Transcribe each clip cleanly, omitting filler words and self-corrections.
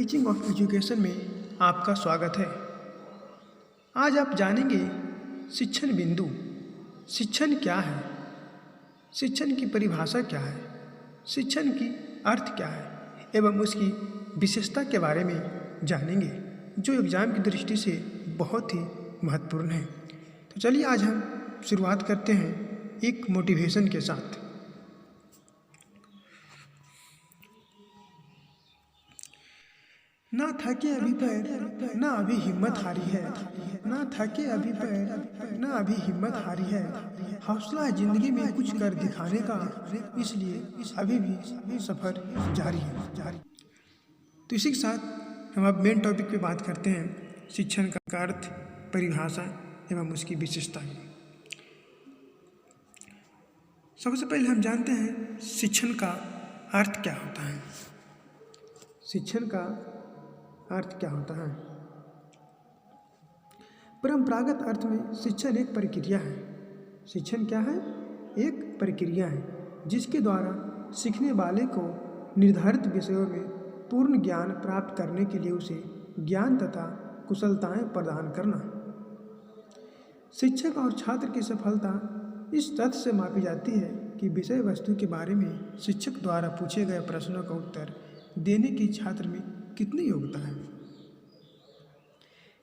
Teaching of education में आपका स्वागत है। आज आप जानेंगे शिक्षण बिंदु। शिक्षण क्या है, शिक्षण की परिभाषा क्या है, शिक्षण की अर्थ क्या है एवं उसकी विशेषता के बारे में जानेंगे, जो एग्ज़ाम की दृष्टि से बहुत ही महत्वपूर्ण है। तो चलिए आज हम शुरुआत करते हैं एक मोटिवेशन के साथ। ना थके अभी पैर, ना अभी हिम्मत हारी है। ना थके अभी पैर, ना अभी हिम्मत हारी है। हौसला है जिंदगी में कुछ कर दिखाने का, इसलिए अभी भी सफ़र जारी है। तो इसी के साथ हम अब मेन टॉपिक पे बात करते हैं, शिक्षण का अर्थ, परिभाषा एवं उसकी विशेषता। सबसे पहले हम जानते हैं शिक्षण का अर्थ क्या होता है। शिक्षण का अर्थ क्या होता है? परंपरागत अर्थ में शिक्षण एक प्रक्रिया है। शिक्षण क्या है? एक प्रक्रिया है जिसके द्वारा सीखने वाले को निर्धारित विषयों में पूर्ण ज्ञान प्राप्त करने के लिए उसे ज्ञान तथा कुशलताएं प्रदान करना। शिक्षक और छात्र की सफलता इस तथ्य से मापी जाती है कि विषय वस्तु के बारे में शिक्षक द्वारा पूछे गए प्रश्नों का उत्तर देने की छात्र में कितनी योग्यता है।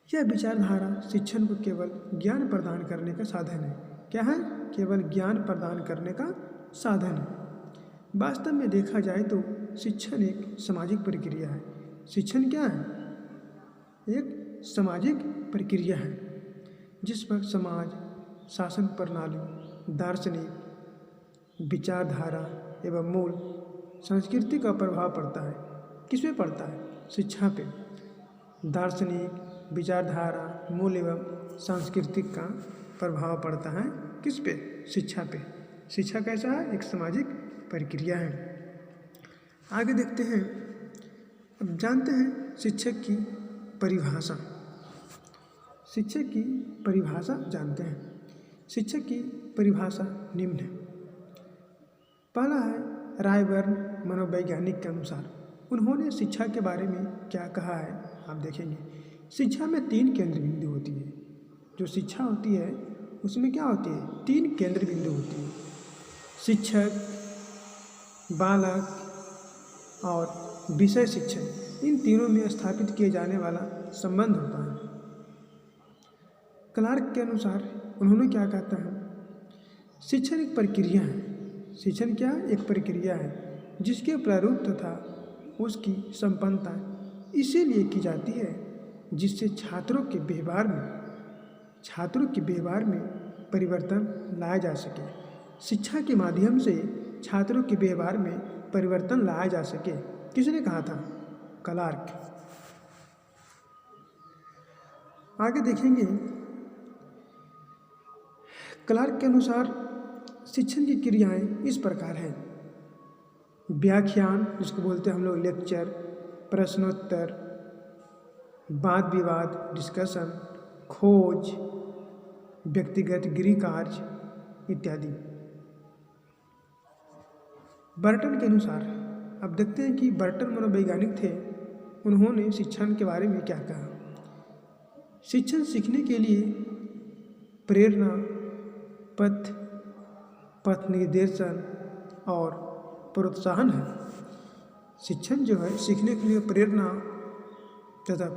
यह विचारधारा शिक्षण को केवल ज्ञान प्रदान करने का साधन है। क्या है? केवल ज्ञान प्रदान करने का साधन है। वास्तव में देखा जाए तो शिक्षण एक सामाजिक प्रक्रिया है। शिक्षण क्या है? एक सामाजिक प्रक्रिया है जिस पर समाज, शासन प्रणाली, दार्शनिक, विचारधारा एवं मूल संस्कृति का प्रभाव पड़ता है। किस पे पड़ता है? शिक्षा पे। दार्शनिक, विचारधारा, मूल एवं सांस्कृतिक का प्रभाव पड़ता है किस पे? शिक्षा पे। शिक्षा कैसा है? एक सामाजिक प्रक्रिया है। आगे देखते हैं, अब जानते हैं शिक्षक की परिभाषा। शिक्षक की परिभाषा जानते हैं। शिक्षक की परिभाषा निम्न है। पहला है रायबर्न मनोवैज्ञानिक के अनुसार उन्होंने शिक्षा के बारे में क्या कहा है, आप देखेंगे। शिक्षा में 3 केंद्र बिंदु होती है। जो शिक्षा होती है उसमें क्या होती है? 3 केंद्र बिंदु होती है। शिक्षक, बालक और विषय शिक्षक, इन तीनों में स्थापित किए जाने वाला संबंध होता है। क्लार्क के अनुसार उन्होंने क्या कहता है? शिक्षण एक प्रक्रिया है। शिक्षण क्या? एक प्रक्रिया है जिसके प्रारूप तथा उसकी संपन्नता इसीलिए की जाती है जिससे छात्रों के व्यवहार में परिवर्तन लाया जा सके। शिक्षा के माध्यम से छात्रों के व्यवहार में परिवर्तन लाया जा सके। किसने कहा था? क्लार्क। आगे देखेंगे, क्लार्क के अनुसार शिक्षण की क्रियाएं इस प्रकार हैं। व्याख्यान, जिसको बोलते हैं हम लोग लेक्चर, प्रश्नोत्तर, वाद विवाद डिस्कशन, खोज, व्यक्तिगत गृह कार्य इत्यादि। बर्टन के अनुसार, अब देखते हैं कि बर्टन मनोवैज्ञानिक थे, उन्होंने शिक्षण के बारे में क्या कहा। शिक्षण सीखने के लिए प्रेरणा, पथ निर्देशन और प्रोत्साहन है। शिक्षण जो है सीखने के लिए प्रेरणा तथा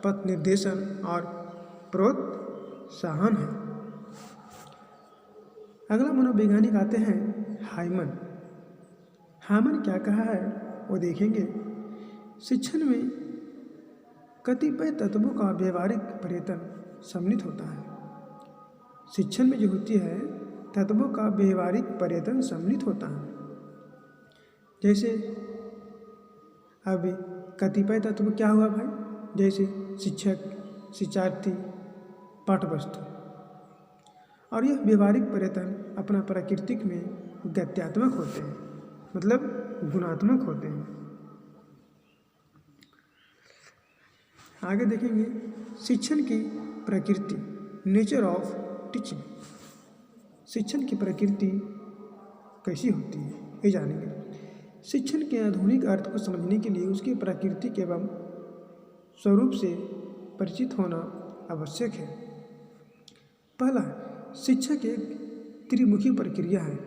पथ निर्देशन और प्रोत्साहन है। अगला मनोवैज्ञानिक आते हैं हाइमन। हाइमन क्या कहा है वो देखेंगे। शिक्षण में कतिपय तत्वों का व्यवहारिक पर्यटन सम्मिलित होता है। शिक्षण में जो होती है तत्वों का व्यवहारिक पर्यटन सम्मिलित होता है। जैसे अभी कतिपय तत्व क्या हुआ भाई? जैसे शिक्षक, शिक्षार्थी, पाठ्यवस्तु। और यह व्यवहारिक पर्यटन अपना प्राकृतिक में गत्यात्मक होते हैं, मतलब गुणात्मक होते हैं। आगे देखेंगे शिक्षण की प्रकृति, नेचर ऑफ टीचिंग। शिक्षण की प्रकृति कैसी होती है ये जानेंगे। शिक्षण के आधुनिक अर्थ को समझने के लिए उसकी प्राकृतिक एवं स्वरूप से परिचित होना आवश्यक है। पहला, शिक्षक एक त्रिमुखी प्रक्रिया है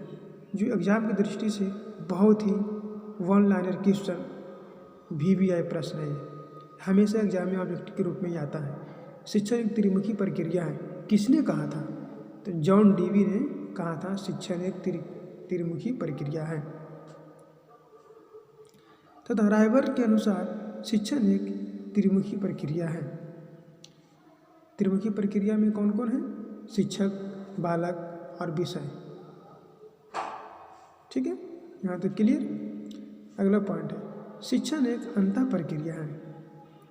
जो एग्जाम की दृष्टि से बहुत ही वन लाइनर क्वेश्चन VVI प्रश्न है। हमेशा एग्जाम में ऑब्जेक्टिव के रूप में ही आता है। शिक्षण एक त्रिमुखी प्रक्रिया है। किसने कहा था? तो जॉन डीवी ने कहा था शिक्षण एक त्रिमुखी प्रक्रिया है। तथा रायबर्ग के अनुसार शिक्षण एक त्रिमुखी प्रक्रिया है। त्रिमुखी प्रक्रिया में कौन कौन है? शिक्षक, बालक और विषय। ठीक है, यहाँ तक क्लियर। अगला पॉइंट है, शिक्षण एक अंतः प्रक्रिया है।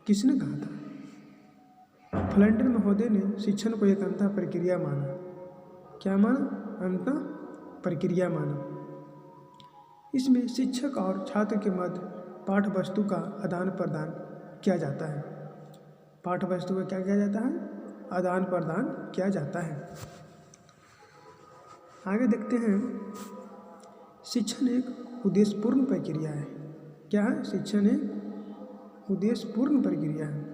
किसने कहा था? फ्लैंडर महोदय ने शिक्षण को एक अंतः प्रक्रिया माना। क्या माना? अंतः प्रक्रिया माना। इसमें शिक्षक और छात्र के मध्य पाठ्य वस्तु का आदान प्रदान किया जाता है। पाठ्य वस्तु का क्या किया जाता है? आदान प्रदान किया जाता है। आगे देखते हैं, शिक्षण एक उद्देश्यपूर्ण प्रक्रिया है। क्या है? शिक्षण एक उद्देश्यपूर्ण प्रक्रिया है।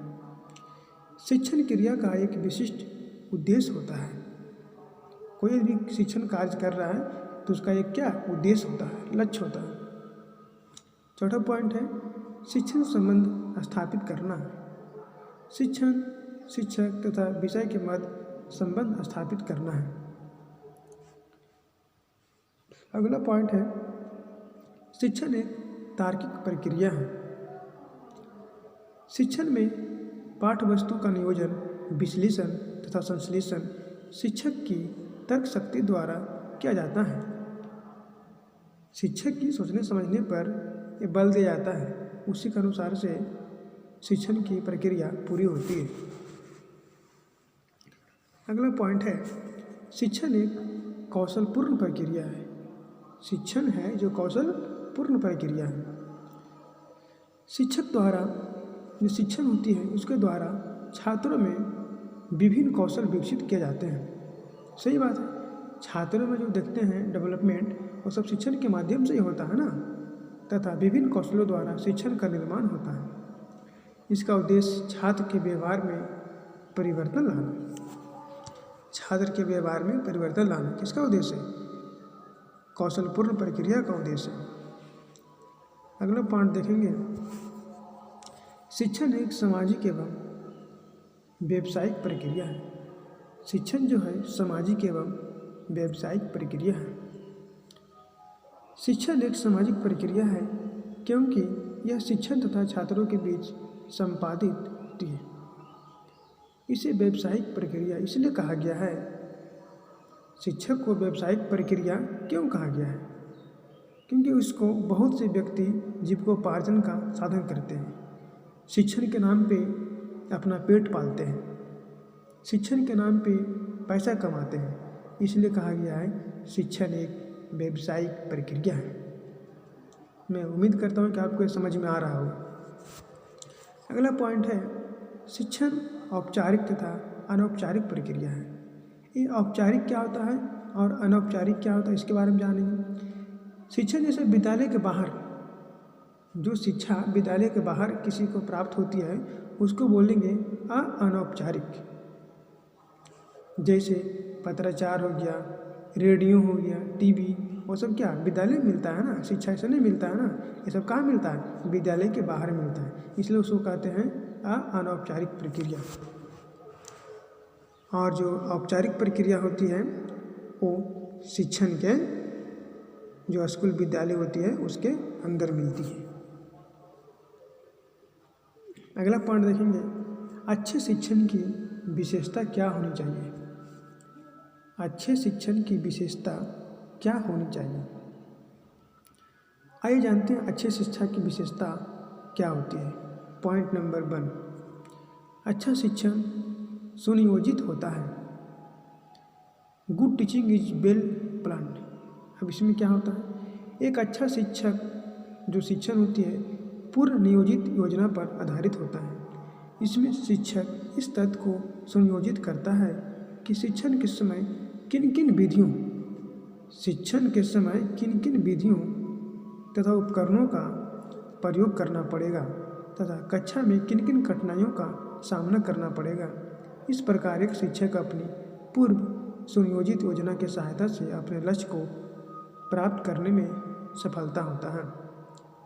शिक्षण क्रिया का एक विशिष्ट उद्देश्य होता है। कोई भी शिक्षण कार्य कर रहा है तो उसका एक क्या उद्देश्य होता है, लक्ष्य होता है। चौथा पॉइंट है, शिक्षण संबंध स्थापित करना है। शिक्षण शिक्षक तथा विषय के मध्य संबंध स्थापित करना है। अगला पॉइंट है, शिक्षण एक तार्किक प्रक्रिया है। शिक्षण में पाठ्य वस्तु का नियोजन, विश्लेषण तथा संश्लेषण शिक्षक की तर्क शक्ति द्वारा किया जाता है। शिक्षक की सोचने समझने पर ये बल दिया जाता है, उसी के अनुसार से शिक्षण की प्रक्रिया पूरी होती है। अगला पॉइंट है, शिक्षण एक कौशलपूर्ण प्रक्रिया है। शिक्षण है जो कौशलपूर्ण प्रक्रिया है। शिक्षक द्वारा जो शिक्षण होती है उसके द्वारा छात्रों में विभिन्न कौशल विकसित किए जाते हैं। सही बात है, छात्रों में जो देखते हैं डेवलपमेंट वो सब शिक्षण के माध्यम से ही होता है ना, तथा विभिन्न कौशलों द्वारा शिक्षण का निर्माण होता है। इसका उद्देश्य छात्र के व्यवहार में परिवर्तन लाना। छात्र के व्यवहार में परिवर्तन लाना किसका उद्देश्य है? कौशलपूर्ण प्रक्रिया का उद्देश्य है। अगला पॉइंट देखेंगे, शिक्षण एक सामाजिक एवं व्यावसायिक प्रक्रिया है। शिक्षण जो है सामाजिक एवं व्यावसायिक प्रक्रिया है। शिक्षण एक सामाजिक प्रक्रिया है क्योंकि यह शिक्षण तथा छात्रों के बीच संपादित होती है। इसे व्यावसायिक प्रक्रिया इसलिए कहा गया है। शिक्षक को व्यावसायिक प्रक्रिया क्यों कहा गया है? क्योंकि उसको बहुत से व्यक्ति जीविकोपार्जन का साधन करते हैं। शिक्षण के नाम पे अपना पेट पालते हैं, शिक्षण के नाम पे पैसा कमाते हैं, इसलिए कहा गया है शिक्षण एक व्यावसायिक प्रक्रिया है। मैं उम्मीद करता हूँ कि आपको ये समझ में आ रहा होगा। अगला पॉइंट है, शिक्षण औपचारिक तथा अनौपचारिक प्रक्रिया है। ये औपचारिक क्या होता है और अनौपचारिक क्या होता है इसके बारे में जानेंगे। शिक्षण जैसे विद्यालय के बाहर जो शिक्षा विद्यालय के बाहर किसी को प्राप्त होती है उसको बोलेंगे अनौपचारिक। जैसे पत्राचार हो गया, रेडियो हो गया, टीवी, वो सब क्या विद्यालय में मिलता है ना, शिक्षा से नहीं मिलता है ना, ये सब कहाँ मिलता है? विद्यालय के बाहर मिलता है, इसलिए उसको कहते हैं अनौपचारिक प्रक्रिया। और जो औपचारिक प्रक्रिया होती है वो शिक्षण के जो स्कूल विद्यालय होती है उसके अंदर मिलती है। अगला पॉइंट देखेंगे, अच्छे शिक्षण की विशेषता क्या होनी चाहिए। अच्छे शिक्षण की विशेषता क्या होनी चाहिए? आइए जानते हैं अच्छे शिक्षा की विशेषता क्या होती है। पॉइंट नंबर 1, अच्छा शिक्षण सुनियोजित होता है। Good teaching is well planned. अब इसमें क्या होता है? एक अच्छा शिक्षक जो शिक्षण होती है पूर्व नियोजित योजना पर आधारित होता है। इसमें शिक्षक इस तथ्य को सुनियोजित करता है कि शिक्षण के समय किन किन विधियों तथा उपकरणों का प्रयोग करना पड़ेगा तथा कक्षा में किन किन कठिनाइयों का सामना करना पड़ेगा। इस प्रकार एक शिक्षक अपनी पूर्व सुनियोजित योजना की सहायता से अपने लक्ष्य को प्राप्त करने में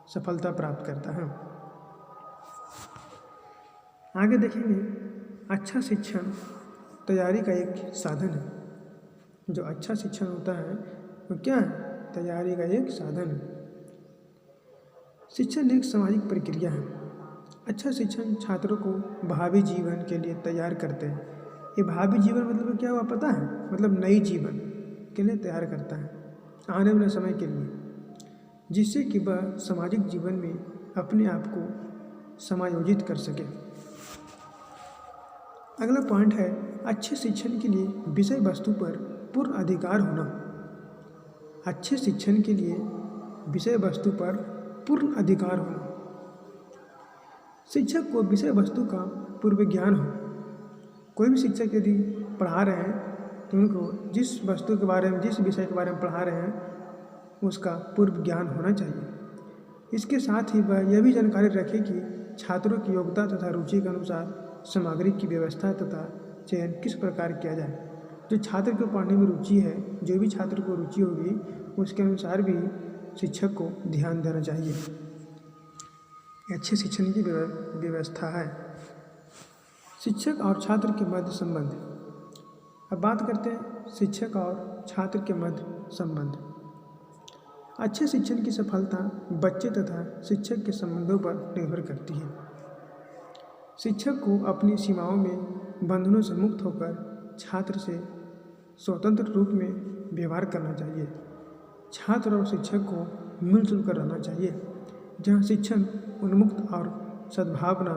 सफलता प्राप्त करता है। आगे देखेंगे, अच्छा शिक्षण तैयारी का एक साधन है। जो अच्छा शिक्षण होता है वो क्या है? तैयारी का एक साधन है। शिक्षण एक सामाजिक प्रक्रिया है। अच्छा शिक्षण छात्रों को भावी जीवन के लिए तैयार करते हैं। ये भावी जीवन मतलब क्या हुआ पता है? मतलब नई जीवन के लिए तैयार करता है, आने वाले समय के लिए, जिससे कि वह सामाजिक जीवन में अपने आप को समायोजित कर सके। अगला पॉइंट है, अच्छे शिक्षण के लिए विषय वस्तु पर पूर्ण अधिकार होना। अच्छे शिक्षण के लिए विषय वस्तु पर पूर्ण अधिकार होना। शिक्षक को विषय वस्तु का पूर्व ज्ञान हो। कोई भी शिक्षक यदि पढ़ा रहे हैं तो उनको जिस वस्तु के बारे में, जिस विषय के बारे में पढ़ा रहे हैं उसका पूर्व ज्ञान होना चाहिए। इसके साथ ही वह यह भी जानकारी रखे कि छात्रों की योग्यता तथा रुचि के अनुसार सामग्री की व्यवस्था तथा चयन किस प्रकार किया जाए। जो छात्र को पढ़ने में रुचि है, जो भी छात्र को रुचि होगी उसके अनुसार भी शिक्षक को ध्यान देना चाहिए। अच्छे शिक्षण की व्यवस्था है। शिक्षक और छात्र के मध्य संबंध। अब बात करते हैं शिक्षक और छात्र के मध्य संबंध। अच्छे शिक्षण की सफलता बच्चे तथा शिक्षक के संबंधों पर निर्भर करती है। शिक्षक को अपनी सीमाओं में बंधनों से मुक्त होकर छात्र से स्वतंत्र रूप में व्यवहार करना चाहिए। छात्र और शिक्षक को मिलजुल कर रहना चाहिए। जहाँ शिक्षण उन्मुक्त और सद्भावना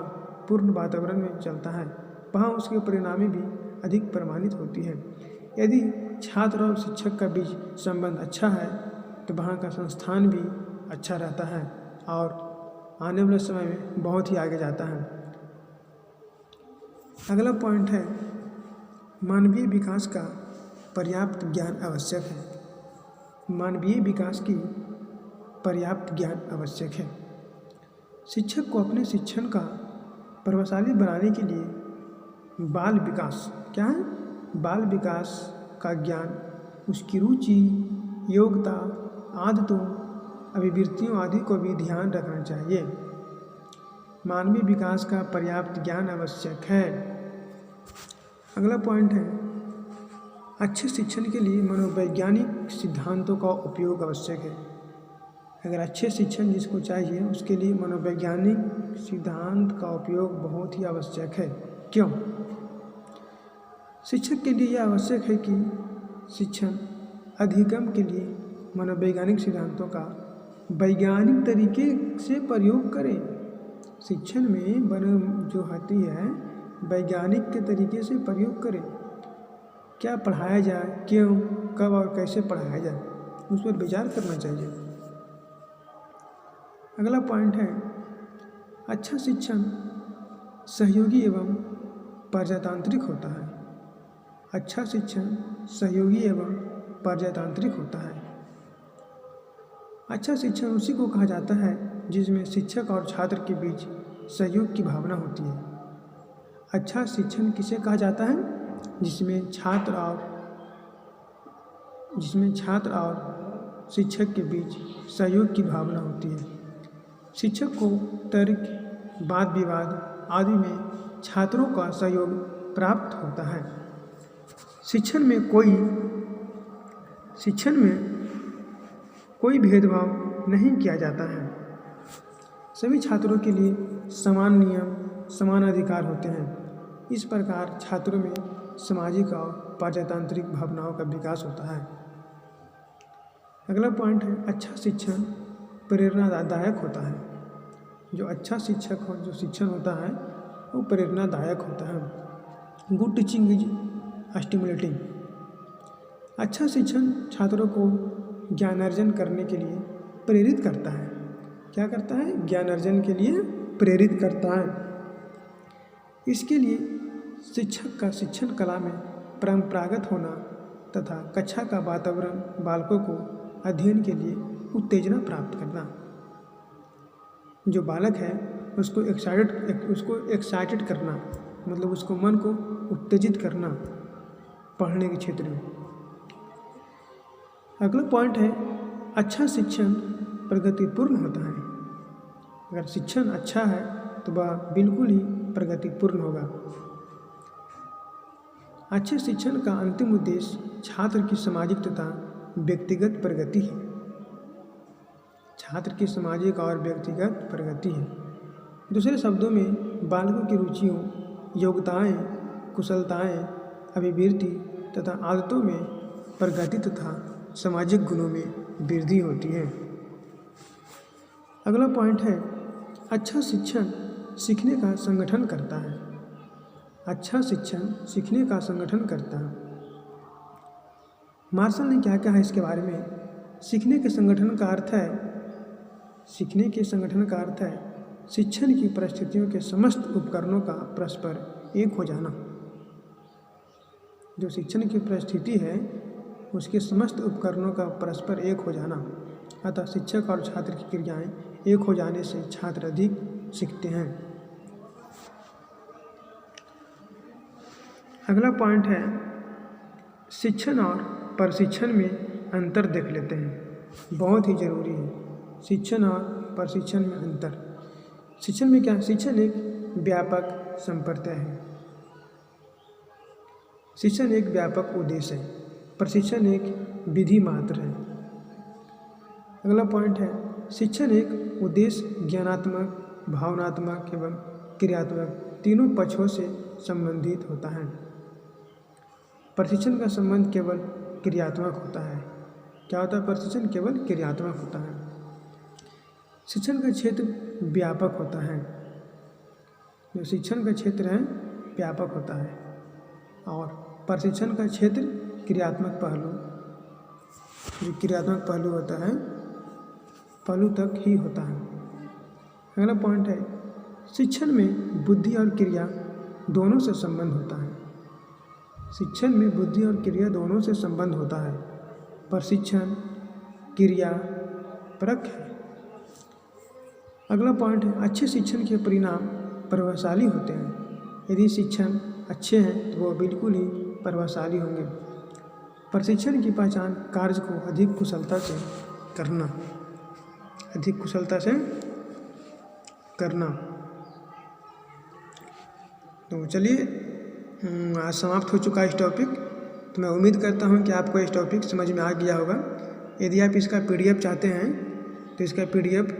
पूर्ण वातावरण में चलता है, वहाँ उसके परिणामें भी अधिक प्रमाणित होती है। यदि छात्र और शिक्षक का बीच संबंध अच्छा है तो वहाँ का संस्थान भी अच्छा रहता है और आने वाले समय में बहुत ही आगे जाता है। अगला पॉइंट है, मानवीय विकास का पर्याप्त ज्ञान आवश्यक है। मानवीय विकास की पर्याप्त ज्ञान आवश्यक है। शिक्षक को अपने शिक्षण का प्रभावशाली बनाने के लिए बाल विकास, क्या है? बाल विकास का ज्ञान, उसकी रुचि, योग्यता, आदतों, अभिवृत्तियों आदि को भी ध्यान रखना चाहिए। मानवीय विकास का पर्याप्त ज्ञान आवश्यक है। अगला पॉइंट है, अच्छे शिक्षण के लिए मनोवैज्ञानिक सिद्धांतों का उपयोग आवश्यक है। अगर अच्छे शिक्षण जिसको चाहिए उसके लिए मनोवैज्ञानिक सिद्धांत का उपयोग बहुत ही आवश्यक है। क्यों? शिक्षक के लिए यह आवश्यक है कि शिक्षण अधिगम के लिए मनोवैज्ञानिक सिद्धांतों का वैज्ञानिक तरीके से प्रयोग करें। शिक्षण में जो होती है वैज्ञानिक के तरीके से प्रयोग करें। क्या पढ़ाया जाए, क्यों, कब और कैसे पढ़ाया जाए, उस पर विचार करना चाहिए। अगला पॉइंट है, अच्छा शिक्षण सहयोगी एवं प्रजातांत्रिक होता है। अच्छा शिक्षण सहयोगी एवं प्रजातांत्रिक होता है। अच्छा शिक्षण उसी को कहा जाता है जिसमें शिक्षक और छात्र के बीच सहयोग की भावना होती है। अच्छा शिक्षण किसे कहा जाता है? जिसमें छात्र और शिक्षक के बीच सहयोग की भावना होती है। शिक्षक को तर्क, वाद विवाद आदि में छात्रों का सहयोग प्राप्त होता है। शिक्षण में कोई भेदभाव नहीं किया जाता है। सभी छात्रों के लिए समान नियम, समान अधिकार होते हैं। इस प्रकार छात्रों में सामाजिक और प्रजातांत्रिक भावनाओं का विकास होता है। अगला पॉइंट है, अच्छा शिक्षण प्रेरणादायक होता है। जो अच्छा शिक्षण होता है वो प्रेरणादायक होता है। Good teaching is stimulating. अच्छा शिक्षण छात्रों को ज्ञानार्जन करने के लिए प्रेरित करता है। क्या करता है? ज्ञानार्जन के लिए प्रेरित करता है। इसके लिए शिक्षक का शिक्षण कला में परंपरागत होना तथा कक्षा का वातावरण बालकों को अध्ययन के लिए उत्तेजना प्राप्त करना। जो बालक है उसको एक्साइटेड करना, मतलब उसको मन को उत्तेजित करना पढ़ने के क्षेत्र में। अगला पॉइंट है अच्छा शिक्षण प्रगतिपूर्ण होता है। अगर शिक्षण अच्छा है तो वह बिल्कुल ही प्रगतिपूर्ण होगा। अच्छे शिक्षण का अंतिम उद्देश्य छात्र की सामाजिक तथा व्यक्तिगत प्रगति है। छात्र की सामाजिक और व्यक्तिगत प्रगति है। दूसरे शब्दों में बालकों की रुचियों, योग्यताएं, कुशलताएं, अभिवृद्धि तथा आदतों में प्रगति तथा सामाजिक गुणों में वृद्धि होती है। अगला पॉइंट है अच्छा शिक्षण सीखने का संगठन करता है। अच्छा शिक्षण सीखने का संगठन करता है। मार्शल ने क्या कहा है इसके बारे में? सीखने के संगठन का अर्थ है शिक्षण की परिस्थितियों के समस्त उपकरणों का परस्पर एक हो जाना। जो शिक्षण की परिस्थिति है उसके समस्त उपकरणों का परस्पर एक हो जाना। अतः शिक्षक और छात्र की क्रियाएं एक हो जाने से छात्र अधिक सीखते हैं। अगला पॉइंट है शिक्षण और प्रशिक्षण में अंतर देख लेते हैं। बहुत ही जरूरी है शिक्षण और प्रशिक्षण में अंतर। शिक्षण में क्या? शिक्षण एक व्यापक संप्रदाय है। शिक्षण एक व्यापक उद्देश्य है, प्रशिक्षण एक विधि मात्र है। अगला पॉइंट है शिक्षण एक उद्देश्य ज्ञानात्मक, भावनात्मक एवं क्रियात्मक तीनों पक्षों से संबंधित होता है। प्रशिक्षण का संबंध केवल क्रियात्मक होता है। क्या होता है? प्रशिक्षण केवल क्रियात्मक होता है। शिक्षण का क्षेत्र व्यापक होता है। जो शिक्षण का क्षेत्र है व्यापक होता है और प्रशिक्षण का क्षेत्र क्रियात्मक पहलू, जो क्रियात्मक पहलू होता है पहलू तक ही होता है। अगला पॉइंट है शिक्षण में बुद्धि और क्रिया दोनों से संबंध होता है। शिक्षण में बुद्धि और क्रिया दोनों से संबंध होता है। प्रशिक्षण क्रिया परक है। अगला पॉइंट है अच्छे शिक्षण के परिणाम प्रभावशाली होते हैं। यदि शिक्षण अच्छे हैं तो वो बिल्कुल ही प्रभावशाली होंगे। प्रशिक्षण की पहचान कार्य को अधिक कुशलता से करना। तो चलिए आज समाप्त हो चुका इस टॉपिक। तो मैं उम्मीद करता हूँ कि आपको इस टॉपिक समझ में आ गया होगा। यदि आप इसका PDF चाहते हैं तो इसका PDF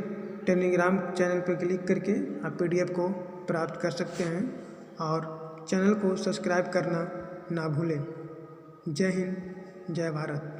टेलीग्राम चैनल पर क्लिक करके आप PDF को प्राप्त कर सकते हैं और चैनल को सब्सक्राइब करना ना भूलें। जय हिंद, जय भारत।